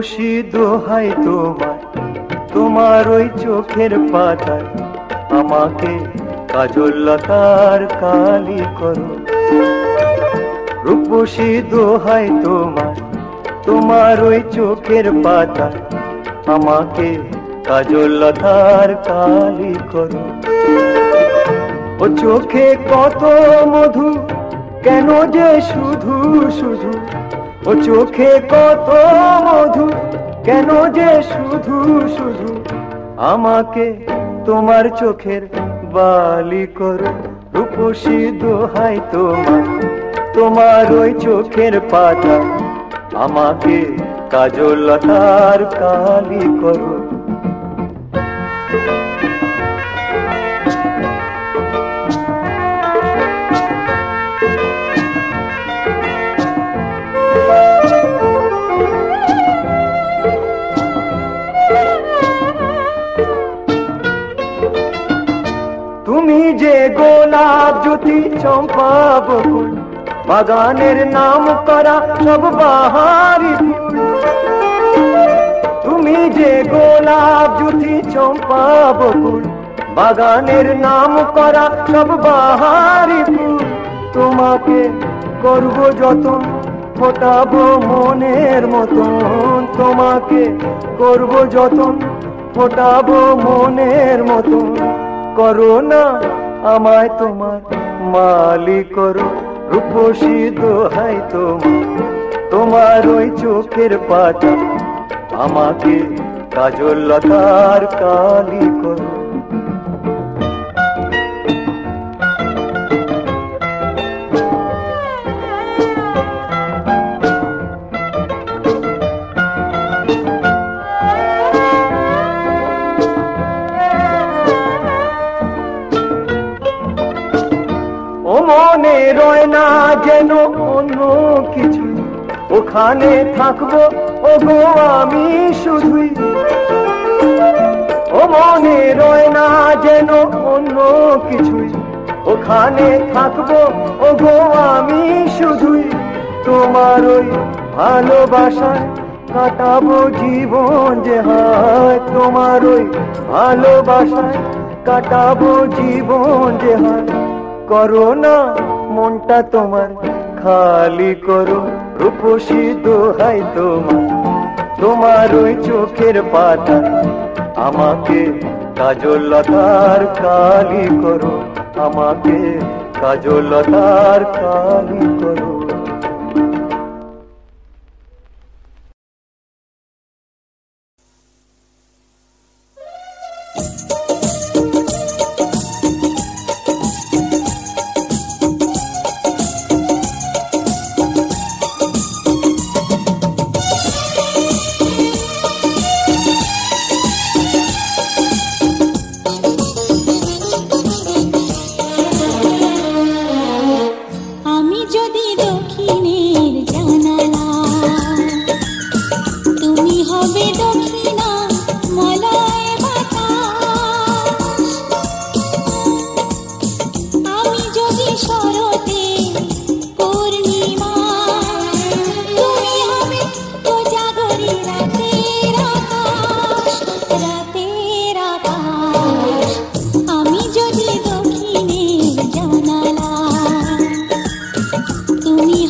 রূপসী দোহাই তোমার, তোমার ওই চোখের পাতায় আমাকে কাজল লতার কালি করো। রূপসী দোহাই তোমার, তোমার ওই চোখের পাতায় আমাকে কাজল লতার কালি করো। ও চোখে কত মধু, কেন যে শুধু শুধু, ও চোখে কত মধু, কেন যে শুধু শুধু আমাকে তোমার চোখের বালি করো। রূপসী দোহাই তোমার, তোমার ওই চোখের পাতা আমাকে কাজল লতার কালি করো। তুমি যে গোলাপ জ্যোতি চম্পা বকুল, বাগানের নাম করা সব বাহারি ফুল। তুমি যে গোলাপ জ্যোতি চম্পা বকুল, বাগানের নাম করা সব বাহারি ফুল। তোমাকে করব যতন, ফোটাবো মনের মতন। তোমাকে করব যতন, ফোটাবো মনের মতন। করো না আমায় তোমার মালি করো। রূপসী দোহাই তোমার, তোমার ওই চোখের পাতা আমাকে কাজল লতার কালি করো। ও মনে রয় না যেন অন্য কিছু, ওখানে থাকবো ও গো আমি শুধুই। ও মনে রয় না যেন অন্য কিছুই, ওখানে থাকবো ও গো আমি শুধুই। তোমার ওই ভালোবাসায় কাটাবো জীবন যে হায়। তোমার ওই ভালোবাসায় কাটাবো জীবন যে হায়। করো না মনটা তোমার খালি করো। রূপসী দোহাই তোমার, তোমার ওই চোখের পাতা আমাকে কাজল লতার কালি করো। আমাকে কাজল লতার কালি করো।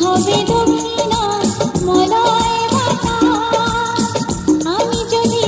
হবে দক্ষিণা মলয় বাতাস, আমি যদি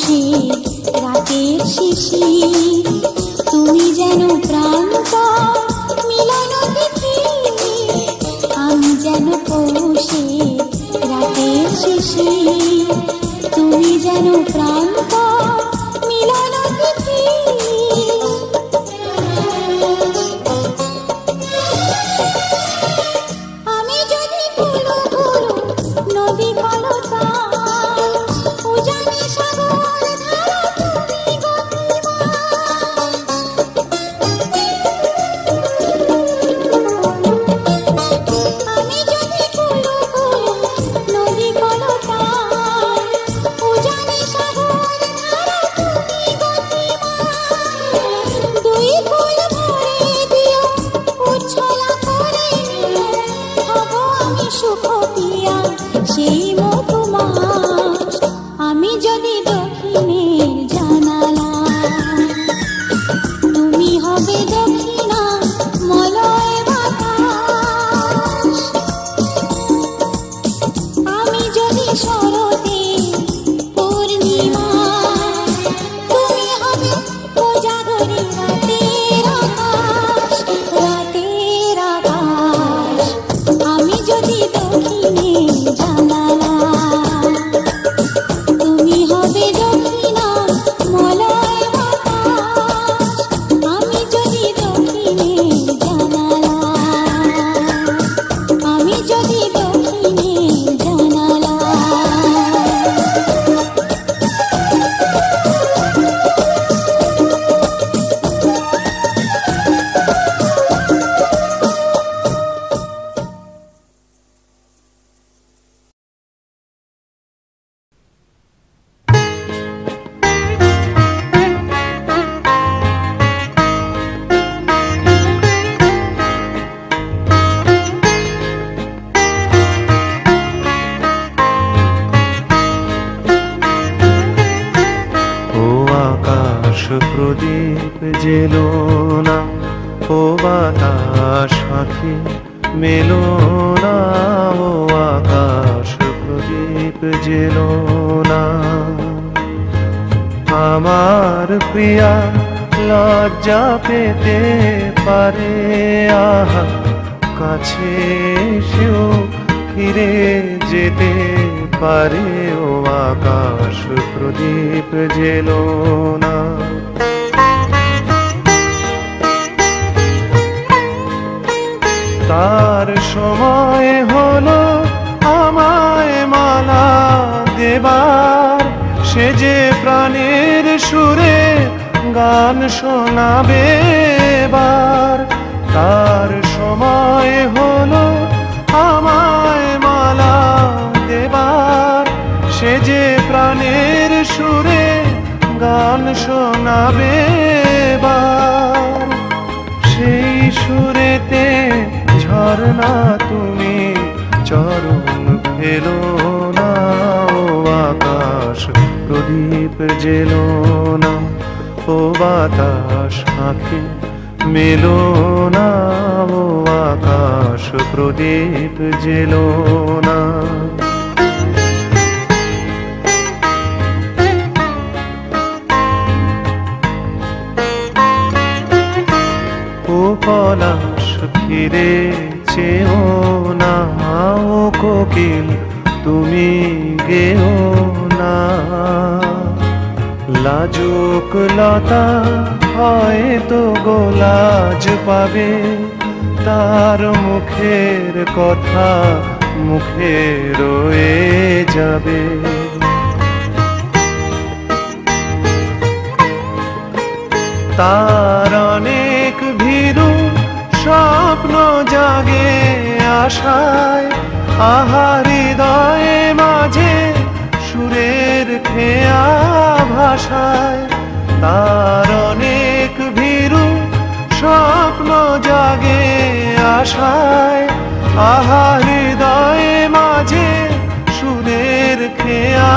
পৌষের রাতের শিশির, তুমি যেন প্রান্তর মিলন তিথি, আমি যেন পৌষের রাতের শিশির, তুমি যেন প্রান্তর মিলন তিথি। আমি যদি গুলো গুলো নদী কলতান, উজানি সাগর ধারা তুমি গতিমান। আমি যদি গুলো গুলো নদী কলতান, উজানি সাগর ধারা তুমি গতিমান। দুই ফুল ভরে দিও উচ্ছলা করে নিও, হব আমি সুখ পিয়া সেই মধুমাস। আমি যদি দক্ষিণের জানালা, তুমি হবে দক্ষিণা মলয় বাতাস। আমি যদি শরতের পূর্ণিমা, তুমি হবে কোজাগরী রাতের আকাশ, রাতের আকাশ। আমি যদি দক্ষিণের জানালা, তুমি হবে দক্ষিণা মলয় বাতাস। আমি যদি দক্ষিণের জানালা, আমি যদি দক্ষিণের জানালা। ও আকাশ প্রদীপ জেলো না, ও বাতাস পাখি মেলো না, ও আকাশ প্রদীপ জেলো না। আমার প্রিয়া লজ্জা পেতে পারে, আহা কাছে এসেও ফিরে যেতে পারে, ও আকাশ প্রদীপ জেলো না। তার সময় হলো আমায় মালা দেবার, সে যে প্রাণের সুরে গান শোনাবে এবার। তার সময় হলো আমায় মালা দেবার, সে যে প্রাণের সুরে গান শোনাবে এবার। সেই সুরেতে ঝরনা তুমি চরণ ফেলো না, ও আকাশ প্রদীপ জেলো না, ও বাতাস আঁখি মেলো না, ও আকাশ প্রদীপ জেলো না। ও পলাশ ফিরে চেও না, ও কোকিল তুমি গেও না। লাজুক লতা হয়তো গোলাজ পাবে, তার মুখের কথা মুখে রয়ে যাবে। তার অনেক ভীরু স্বপ্ন জাগে আশায়, আহা হৃদয়ে মাঝে সুরের খেয়া ভাষায়। তার অনেক ভীরু স্বপ্ন জাগে আশায়, আহা হৃদয়ে মাঝে সুরের খেয়া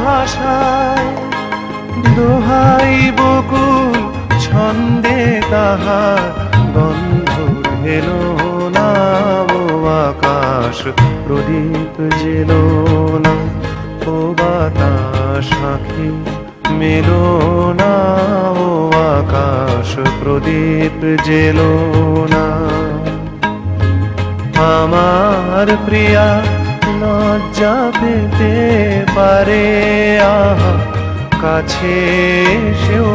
ভাষায়। দোহাই বকুল ছন্দে তাহার গন্ধ ঢেলো না, ও আকাশ প্রদীপ জেলো না, ও বাতাস আঁখি মেলো না ও আকাশ প্রদীপ জেলো না। আমার প্রিয়া লজ্জা পেতে পারে, আহা কাছে এসেও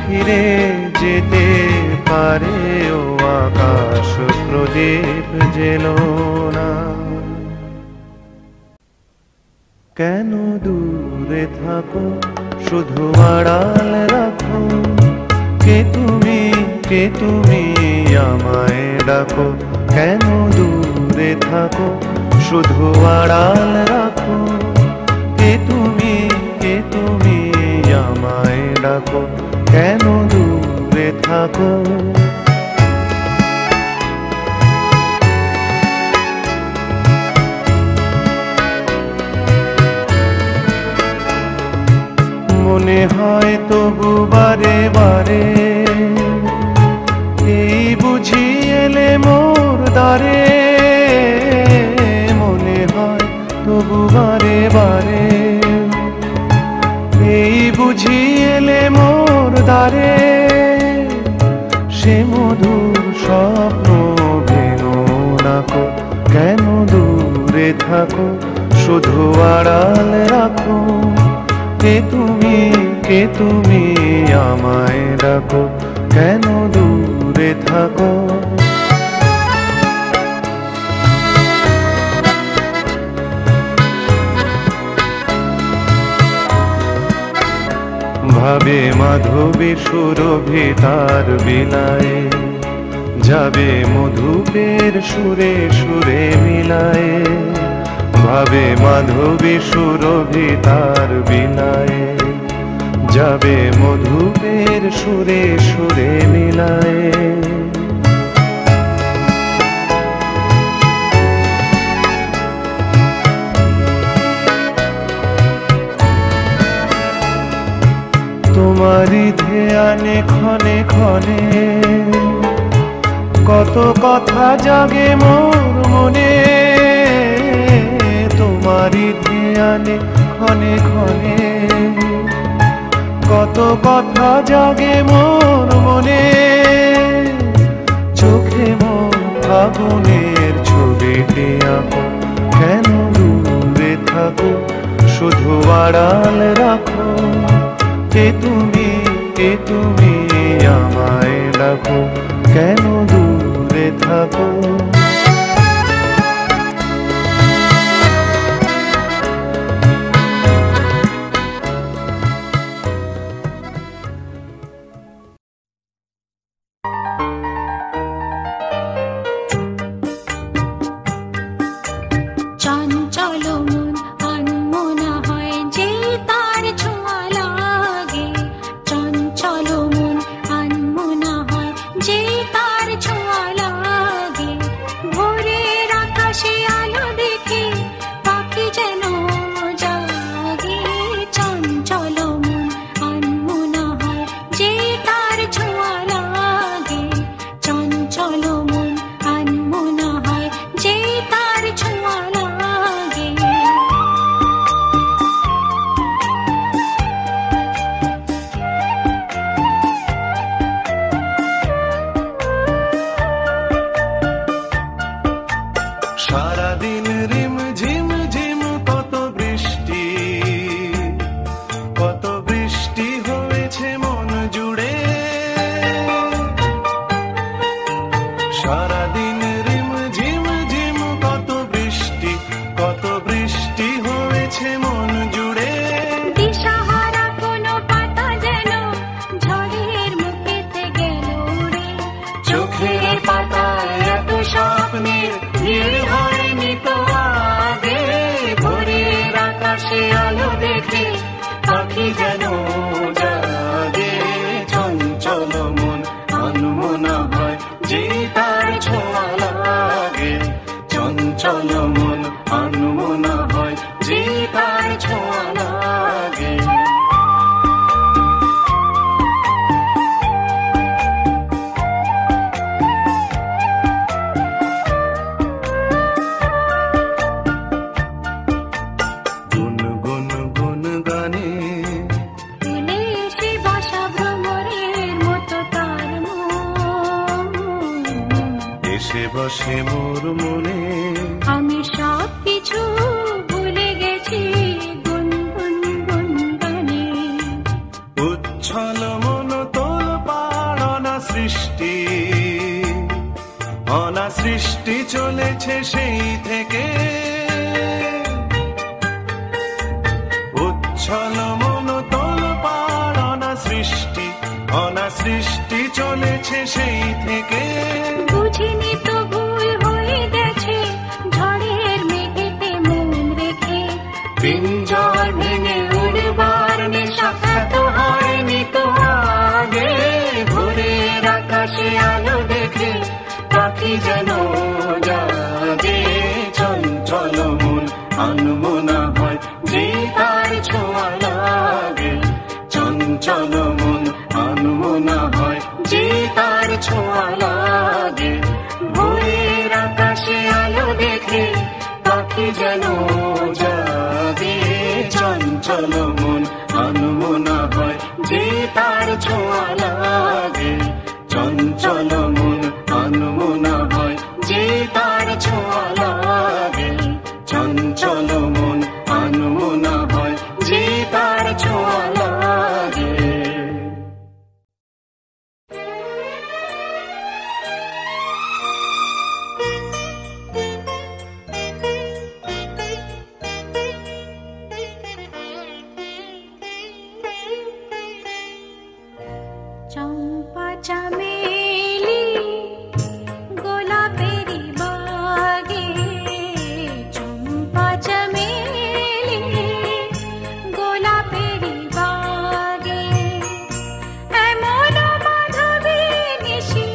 ফিরে যেতে পারে, ও আকাশ প্রদীপ জেলো না। কেন দূরে থাকো, শুধু আড়াল রাখো, কে তুমি আমায় ডাকো। কেন দূরে থাকো, শুধু আড়াল রাখো, কে তুমি আমায় ডাকো। কেন দূরে থাকো। মনে হয় তবু বারে বারে, এই বুঝি এলে মোর দ্বারে। মনে হয় তবু বারে বারে, এই বুঝি এলে মোর দ্বারে। সে মধুর স্বপ্ন ভেঙো নাকো, কেন দূরে থাকো, শুধু আড়াল রাখো, কে তুমি আমায় ডাকো। কেন দূরে থাকো। ভাবে মাধবী সুরভি তার বিলায়, যাবে মধুপের সুরে সুরে মিলায়। ভাবে মাধবী সুরভি তার বিলায়, যাবে মধুপের সুরে সুরে মিলায়। তোমারই ধ্যানে ক্ষণে ক্ষণে কত কথা জাগে মোর মনে। তোমারই ধ্যানে ক্ষণে ক্ষণে কত কথা জাগে মোর মনে। চোখে মোর আগুনের ছবিটি আঁকো, কেন দূরে থাকো, শুধু আড়াল রাখো, কে তুমি আমায় ডাকো। কেন দূরে থাকো। সারাদিন রিম ঝিম ঝিম কত বৃষ্টি, কত বৃষ্টি হয়েছে মন জুড়ে। সারাদিন রিম ঝিম ঝিম কত বৃষ্টি, কত বৃষ্টি হয়েছে মন জুড়ে। দিশাহারা কোনো পাতা যেন ঝড়ের মুখেতে গেল রে। চোখের পাতায় এত স্বপ্নের ভিড় হয়নি তো আগে। ভোরের আকাশে আলো দেখে পাখি যেন জাগে। চঞ্চল মন আনমনা হয় যে তার ছোঁয়া লাগে। চঞ্চল মন আনমনা হয় যে তার ছোঁয়া লাগে। বসে মোর মনে। আমি সব কিছু ভুলে গেছি গুনগুন গুনগানে। উচ্ছল মন তোল পাড় অনা সৃষ্টি, অনা সৃষ্টি চলেছে সেই থেকে। উচ্ছল মন তোল পাড় অনা সৃষ্টি, অনা সৃষ্টি চলেছে সেই থেকে। বুঝিনি তো ভুল হয়ে গেছে ঝড়ের মেঘেতে মন রেখে। পিঞ্জর ভেঙে উড়বার নেশা এত হয়নি তো আগে। ভোরের আকাশে আলো দেখে পাখি যেন জাগে। চঞ্চল মন আনমনা হয় যে তার ছোঁয়া লাগে। চঞ্চল মন আনমনা হয় যে তার ছোঁয়া লাগে। ভোরের আকাশে আলো দেখে পাখি যেন জাগে। চঞ্চল মন আনমনা হয় যে তার ছোঁয়া লাগে। চঞ্চল মন আনমনা হয় যে তার ছোঁয়া লাগে। চঞ্চল মন আনমনা হয় যে তার ছোঁয়া লাগে। চম্পা চামেলি গোলাপেরি বাগে। চম্পা চামেলি গোলাপেরি বাগে। এমন মাধবী নিশি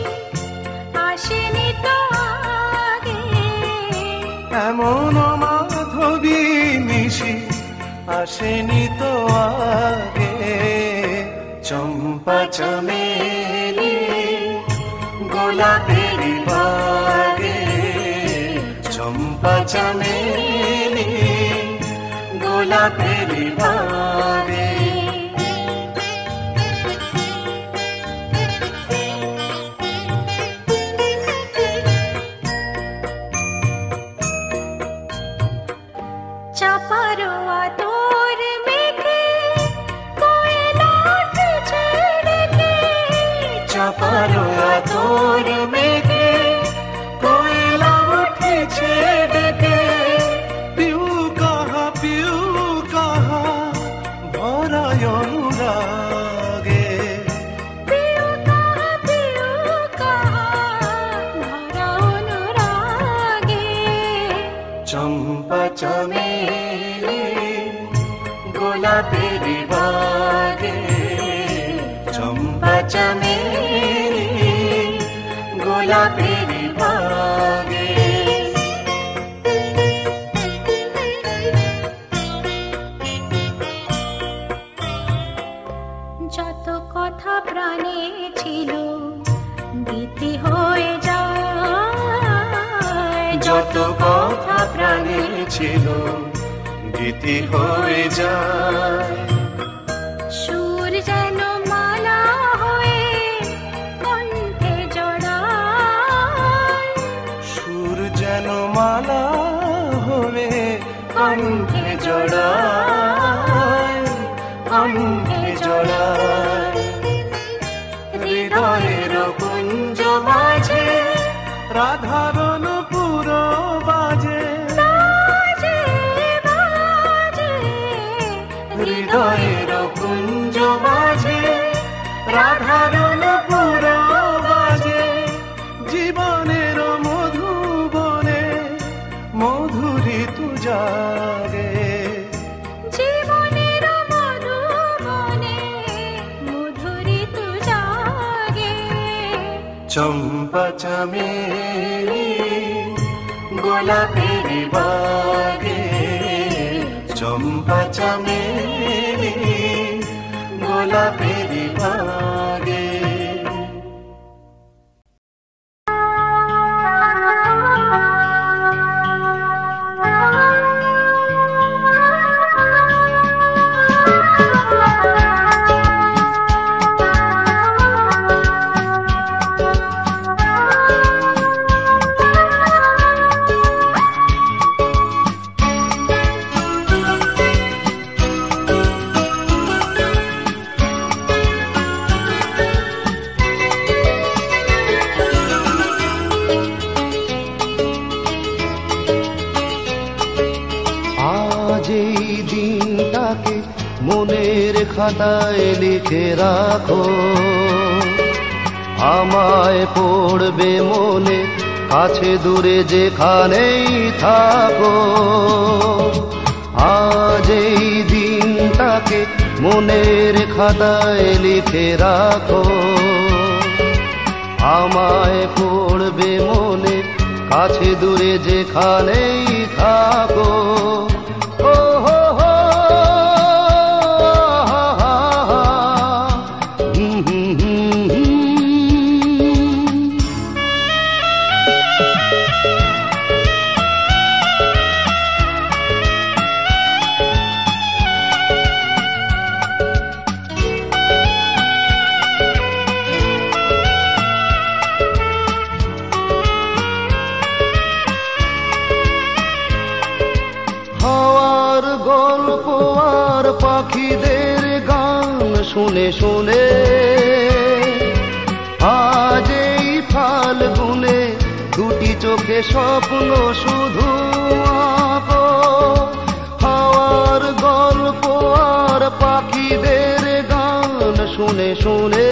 আসেনি তো আগে। এমন মাধবী নিশি আসেনি তো আগে। চম্পা চামেলি গোলাপেরি বাগে। চম্পা চামেলি গোলাপেরি বাগে। চাপারো আতর মেঘে কোয়েলা উঠেছে ডেকে। চাপারো আতর মেঘে কোয়েলা উঠেছে ডেকে। পিউ কাহা ভরায় অনুরাগে। পিউ কাহা ভরা অনুরাগে। চম্পা চামেলি গোলাপেরি বাগে। চম্পা চামেলি গোলাপেরি বাগে। যত কথা প্রাণে ছিল গীতি হয়ে যায়। যত কথা প্রাণে ছিল গীতি হয়ে যায়। সুর যেন মালা হয়ে কণ্ঠে জড়ায়। সুর যেন মালা হয়ে কণ্ঠে জড়ায়। কণ্ঠে জড়ায়। হৃদয়ের কুঞ্জ মাঝে রাধারণ পুরো বাজে। বাজে বাজে হৃদয়ের কুঞ্জ মাঝে রাধারণ পুরো বাজে। জীবনের মধুবনে মধুরী তু জাগে। জীবনের মধুবনে মধুরী তু জাগে। চম্পা চামেলি গোলাপেরি বাগে। চম্পা চামেলি গোলাপেরি বাগে। দিনটাকে মনের খাতায় লিখে রাখো, আমায় পড়বে মনে কাছে দূরে যেখানেই থাকো। আজ এই দিনটাকে মনের খাতায় লিখে রাখো, আমায় পড়বে মনে কাছে দূরে যেখানেই থাকো। ও হো হো গল্প আর পাখিদের গান শুনে শুনে আজ এই ফাল্গুনে দুটি চোখে স্বপ্ন শুধু আঁকো। হাওয়ার গল্প আর পাখিদের গান শুনে শুনে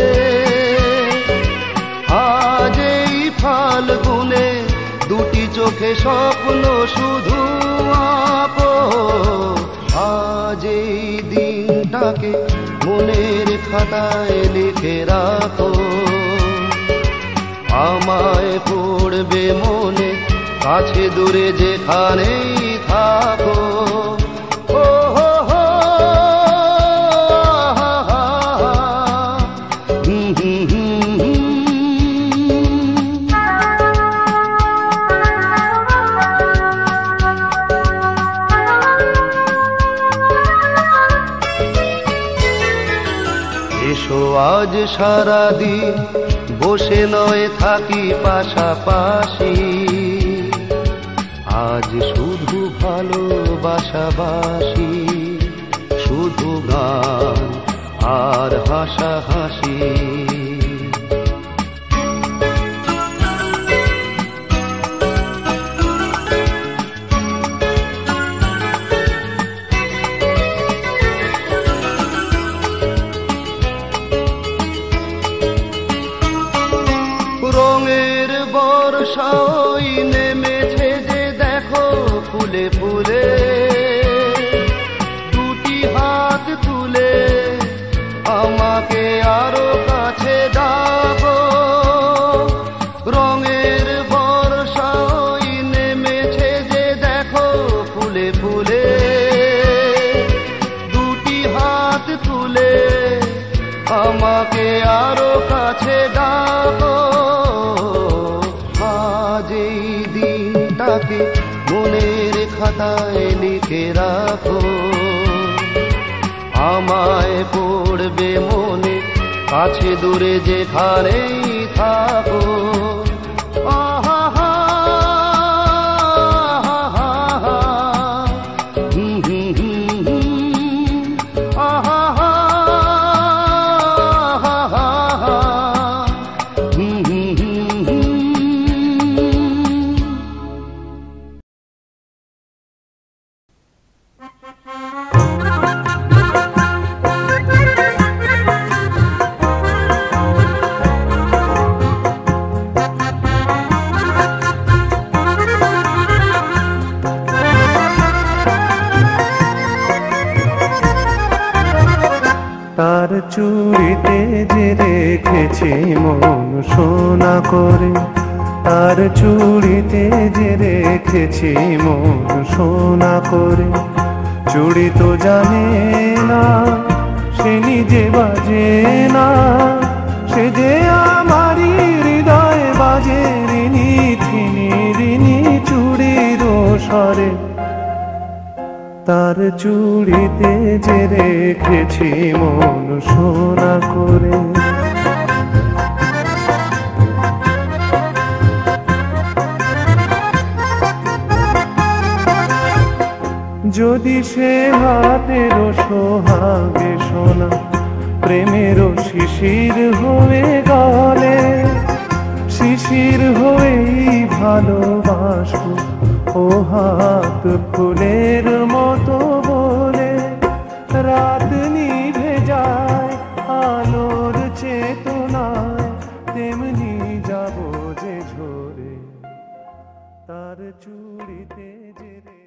আজ এই ফাল্গুনে দুটি চোখে স্বপ্ন শুধু আঁকো। আজ এই দিনটাকে মনের খাতায় লিখে রাখো, আমায় পড়বে মনে কাছে দূরে যেখানেই থাকো। ও হো হো এসো আজ সারাদিন বসে নয় থাকি পাশাপাশি, আজ শুধু ভালোবাসাবাসি, শুধু গান আর হাসাহাসি। রঙের বর্ষা ওই নেমেছে যে দেখো ফুলে ফুলে, দুটি হাত তুলে আমাকে আরো কাছে ডাকো। রঙের বর্ষা ওই নেমেছে যে দেখো ফুলে ফুলে, দুটি হাত তুলে আমাকে আরো কাছে ডাকো। আজ এই দিনটাকে মনের খাতায় লিখে রাখো, আমায় পড়বে মনে কাছে দূরে যেখানেই থাকো। আহা হা হা হা আহা হা তার চুড়িতে যে রেখেছি মন সোনা করে, তার চুড়িতে যে রেখেছি মন সোনা করে। চুড়ি তো জানে না সে নিজে বাজে না, সে যে আমারই হৃদয় বাজে রিনি ধিনি রিনি চুড়ির স্বরে। তার চুড়িতে যে রেখেছি মন সোনা করে। যদি সে হাতের সোহাগে সোনা প্রেমের শিশির হয়ে গলে, শিশির হয়েই ভালোবাসবো ও হাত ফুলের মতো বলে। রাত নিভে যায় আলোর চেতনায়, তেমনি যাব যে ঝরে তার চুড়িতে যে রে।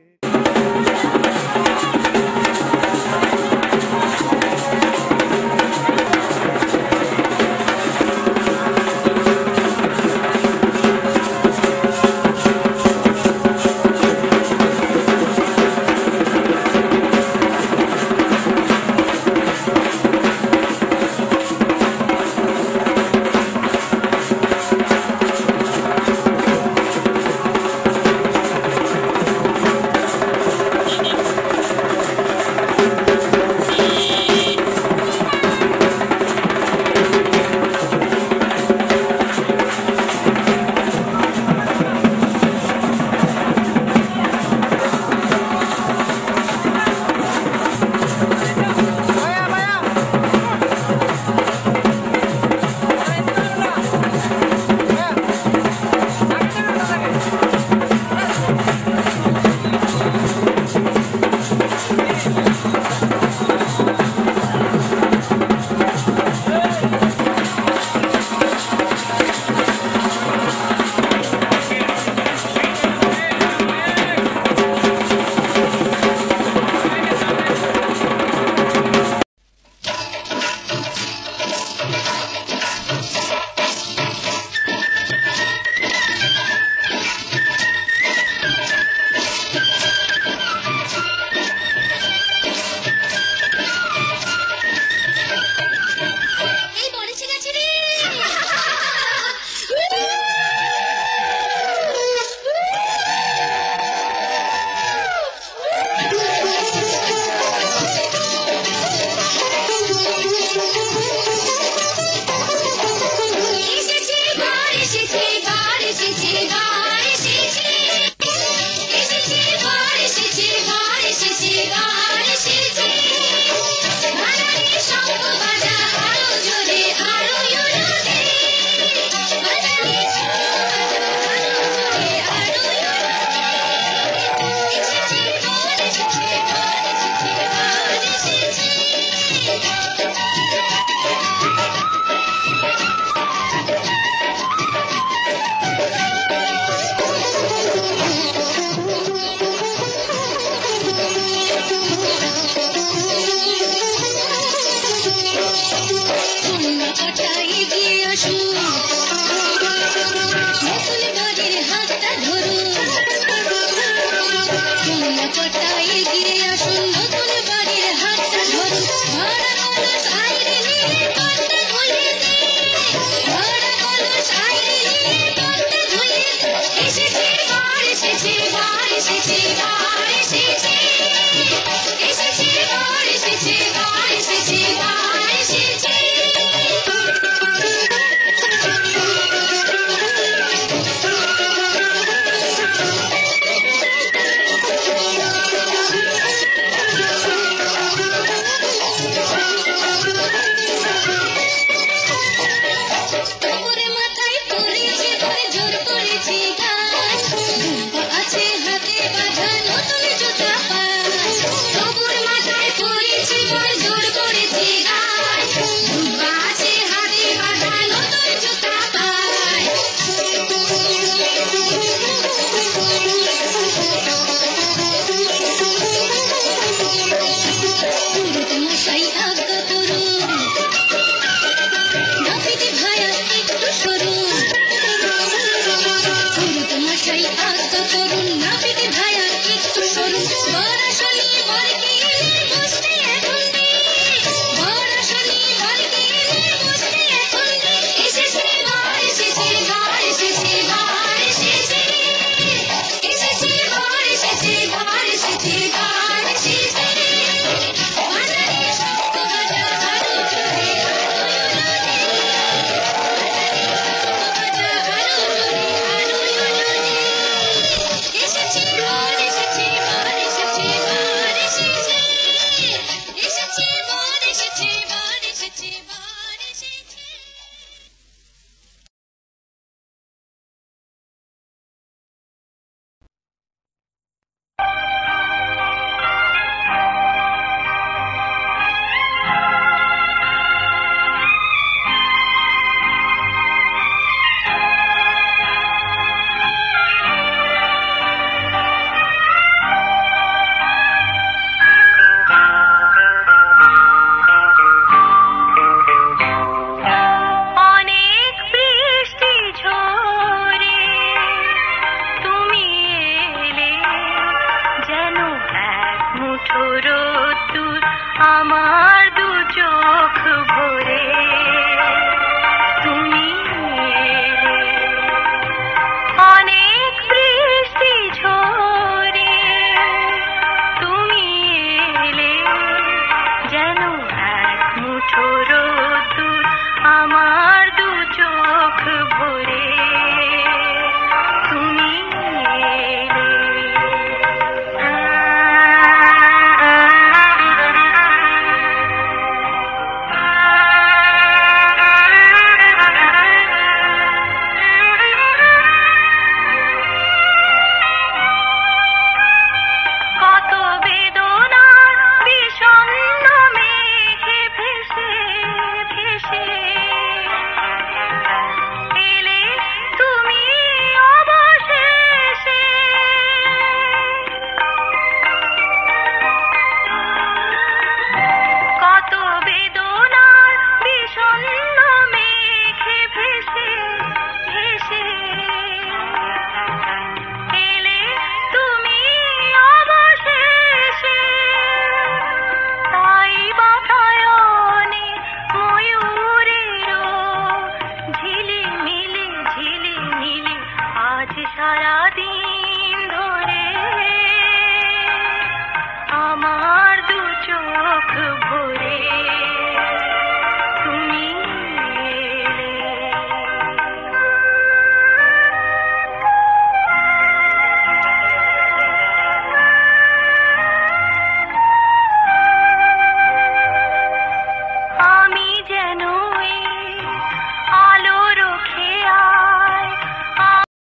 আমার দু চোখ ভরে